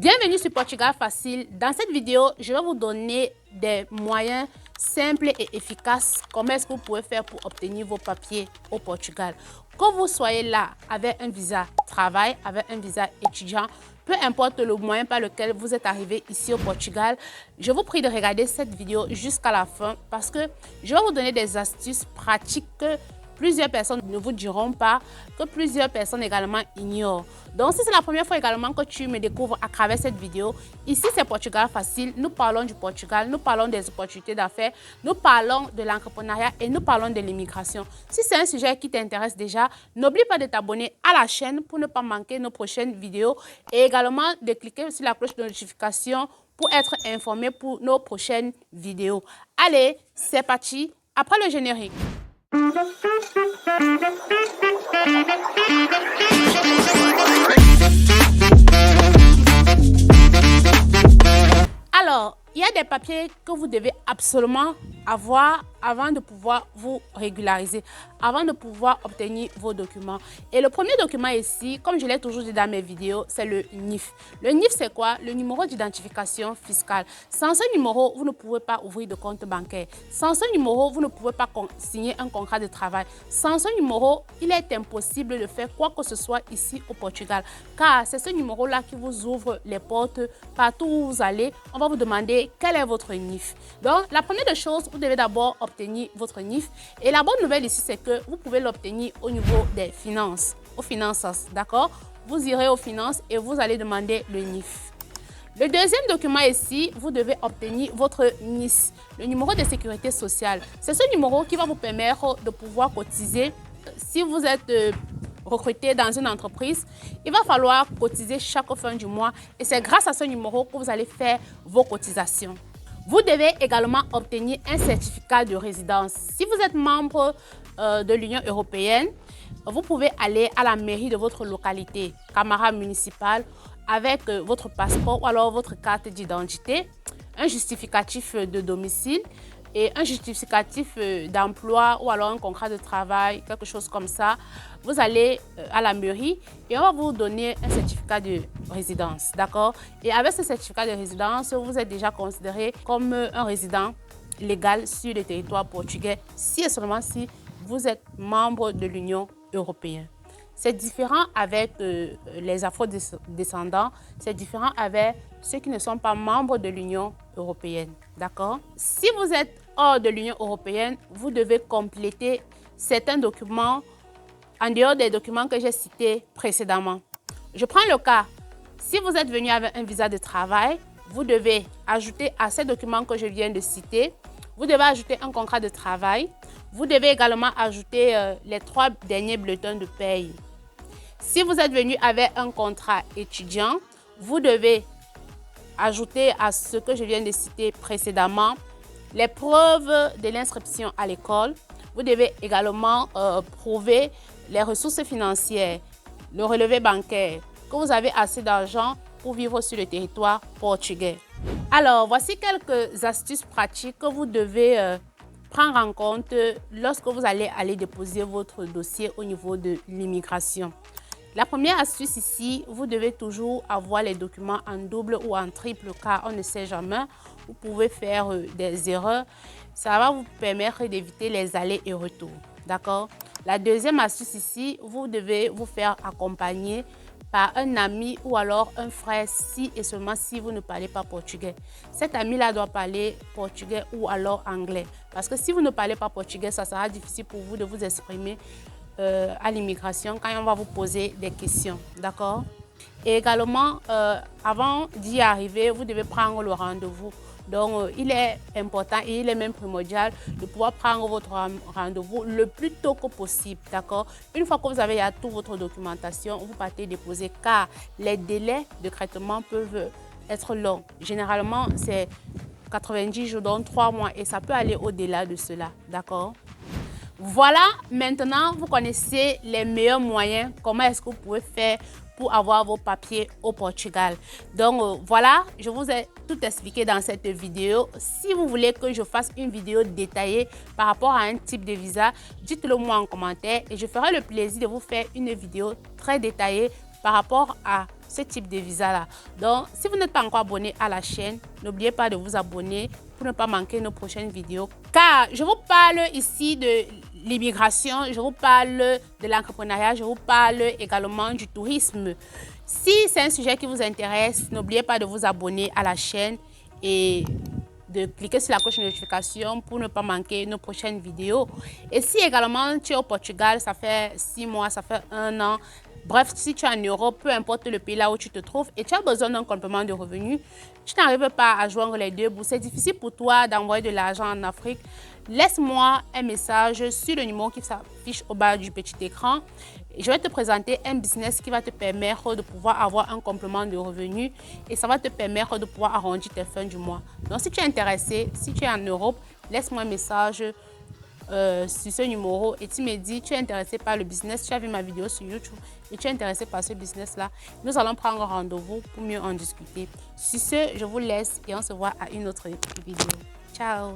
Bienvenue sur Portugal Facile. Dans cette vidéo, je vais vous donner des moyens simples et efficaces. Comment est-ce que vous pouvez faire pour obtenir vos papiers au Portugal? Que vous soyez là avec un visa travail, avec un visa étudiant, peu importe le moyen par lequel vous êtes arrivé ici au Portugal, je vous prie de regarder cette vidéo jusqu'à la fin parce que je vais vous donner des astuces pratiques que plusieurs personnes ne vous diront pas, que plusieurs personnes également ignorent. Donc, si c'est la première fois également que tu me découvres à travers cette vidéo, ici c'est Portugal Facile. Nous parlons du Portugal, nous parlons des opportunités d'affaires, nous parlons de l'entrepreneuriat et nous parlons de l'immigration. Si c'est un sujet qui t'intéresse déjà, n'oublie pas de t'abonner à la chaîne pour ne pas manquer nos prochaines vidéos et également de cliquer sur la cloche de notification pour être informé pour nos prochaines vidéos. Allez, c'est parti, après le générique. Alors, il y a des papiers que vous devez absolument avoir avant de pouvoir vous régulariser, avant de pouvoir obtenir vos documents. Et le premier document ici, comme je l'ai toujours dit dans mes vidéos, c'est le NIF. Le NIF, c'est quoi? Le numéro d'identification fiscale. Sans ce numéro, vous ne pouvez pas ouvrir de compte bancaire. Sans ce numéro, vous ne pouvez pas signer un contrat de travail. Sans ce numéro, il est impossible de faire quoi que ce soit ici au Portugal. Car c'est ce numéro-là qui vous ouvre les portes partout où vous allez. On va vous demander quel est votre NIF. Donc, la première des choses, vous devez d'abord obtenir votre NIF. Et la bonne nouvelle ici, c'est que vous pouvez l'obtenir au niveau des finances, aux finances, d'accord? Vous irez aux finances et vous allez demander le NIF. Le deuxième document ici, vous devez obtenir votre NIS, le numéro de sécurité sociale. C'est ce numéro qui va vous permettre de pouvoir cotiser. Si vous êtes recruté dans une entreprise, il va falloir cotiser chaque fin du mois et c'est grâce à ce numéro que vous allez faire vos cotisations. Vous devez également obtenir un certificat de résidence. Si vous êtes membre de l'Union européenne, vous pouvez aller à la mairie de votre localité, camarade municipal, avec votre passeport ou alors votre carte d'identité, un justificatif de domicile et un justificatif d'emploi ou alors un contrat de travail, quelque chose comme ça. Vous allez à la mairie et on va vous donner un certificat de résidence, d'accord? Et avec ce certificat de résidence, vous êtes déjà considéré comme un résident légal sur le territoire portugais, si et seulement si vous êtes membre de l'Union européenne. C'est différent avec les afro-descendants, c'est différent avec ceux qui ne sont pas membres de l'Union européenne, d'accord? Si vous êtes hors de l'Union européenne, vous devez compléter certains documents en dehors des documents que j'ai cités précédemment. Je prends le cas, si vous êtes venu avec un visa de travail, vous devez ajouter à ces documents que je viens de citer, vous devez ajouter un contrat de travail, vous devez également ajouter les 3 derniers bulletins de paye. Si vous êtes venu avec un contrat étudiant, vous devez ajouter à ce que je viens de citer précédemment les preuves de l'inscription à l'école. Vous devez également prouver les ressources financières, le relevé bancaire, que vous avez assez d'argent pour vivre sur le territoire portugais. Alors, voici quelques astuces pratiques que vous devez prendre en compte lorsque vous allez déposer votre dossier au niveau de l'immigration. La première astuce ici, vous devez toujours avoir les documents en double ou en triple car on ne sait jamais. Vous pouvez faire des erreurs. Ça va vous permettre d'éviter les allers et retours. D'accord? La deuxième astuce ici, vous devez vous faire accompagner par un ami ou alors un frère si et seulement si vous ne parlez pas portugais. Cet ami-là doit parler portugais ou alors anglais. Parce que si vous ne parlez pas portugais, ça sera difficile pour vous de vous exprimer à l'immigration quand on va vous poser des questions. D'accord? Et également, avant d'y arriver, vous devez prendre le rendez-vous. Donc, il est important et il est même primordial de pouvoir prendre votre rendez-vous le plus tôt que possible, d'accord? Une fois que vous avez toute votre documentation, vous partez déposer car les délais de traitement peuvent être longs. Généralement, c'est 90 jours, donc 3 mois et ça peut aller au-delà de cela, d'accord? Voilà, maintenant, vous connaissez les meilleurs moyens, comment est-ce que vous pouvez faire pour avoir vos papiers au Portugal. Donc voilà, je vous ai tout expliqué dans cette vidéo. Si vous voulez que je fasse une vidéo détaillée par rapport à un type de visa, dites-le moi en commentaire et je ferai le plaisir de vous faire une vidéo très détaillée par rapport à ce type de visa-là. Donc, si vous n'êtes pas encore abonné à la chaîne, n'oubliez pas de vous abonner pour ne pas manquer nos prochaines vidéos. Car je vous parle ici de l'immigration, je vous parle de l'entrepreneuriat, je vous parle également du tourisme. Si c'est un sujet qui vous intéresse, n'oubliez pas de vous abonner à la chaîne et de cliquer sur la cloche de notification pour ne pas manquer nos prochaines vidéos. Et si également tu es au Portugal, ça fait 6 mois, ça fait 1 an, bref, si tu es en Europe, peu importe le pays là où tu te trouves et tu as besoin d'un complément de revenus, tu n'arrives pas à joindre les deux bouts, c'est difficile pour toi d'envoyer de l'argent en Afrique, laisse-moi un message sur le numéro qui s'affiche au bas du petit écran. Je vais te présenter un business qui va te permettre de pouvoir avoir un complément de revenus et ça va te permettre de pouvoir arrondir tes fins du mois. Donc, si tu es intéressé, si tu es en Europe, laisse-moi un message sur ce numéro et tu me dis tu es intéressé par le business, tu as vu ma vidéo sur YouTube et tu es intéressé par ce business-là. Nous allons prendre rendez-vous pour mieux en discuter. Sur ce, je vous laisse et on se voit à une autre vidéo. Ciao!